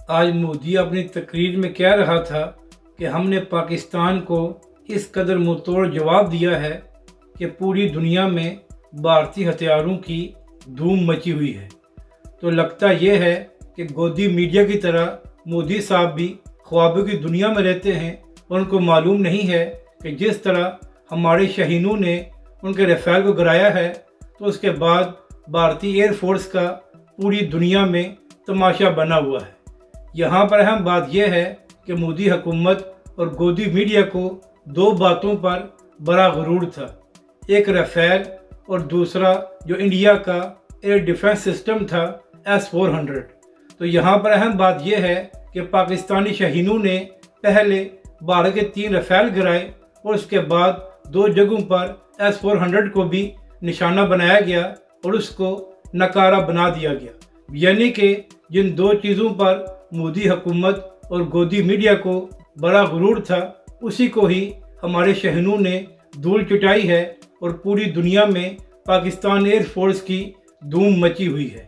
آج مودی اپنی تقریر میں کہہ رہا تھا کہ ہم نے پاکستان کو اس قدر منہ توڑ جواب دیا ہے کہ پوری دنیا میں بھارتی ہتھیاروں کی دھوم مچی ہوئی ہے۔ تو لگتا یہ ہے کہ گودی میڈیا کی طرح مودی صاحب بھی خوابوں کی دنیا میں رہتے ہیں اور ان کو معلوم نہیں ہے کہ جس طرح ہمارے شاہینوں نے ان کے رافیل کو گرایا ہے تو اس کے بعد بھارتی ایئر فورس کا پوری دنیا میں تماشا بنا ہوا ہے۔ یہاں پر اہم بات یہ ہے کہ مودی حکومت اور گودی میڈیا کو دو باتوں پر بڑا غرور تھا، ایک رافیل اور دوسرا جو انڈیا کا ایئر ڈیفنس سسٹم تھا S-400۔ تو یہاں پر اہم بات یہ ہے کہ پاکستانی شاہینوں نے پہلے بھارت کے 3 رافیل گرائے اور اس کے بعد 2 جگہوں پر S-400 کو بھی نشانہ بنایا گیا اور اس کو ناکارہ بنا دیا گیا، یعنی کہ جن 2 چیزوں پر مودی حکومت اور گودی میڈیا کو بڑا غرور تھا اسی کو ہی ہمارے شاہینوں نے دھول چٹائی ہے اور پوری دنیا میں پاکستان ایئر فورس کی دھوم مچی ہوئی ہے۔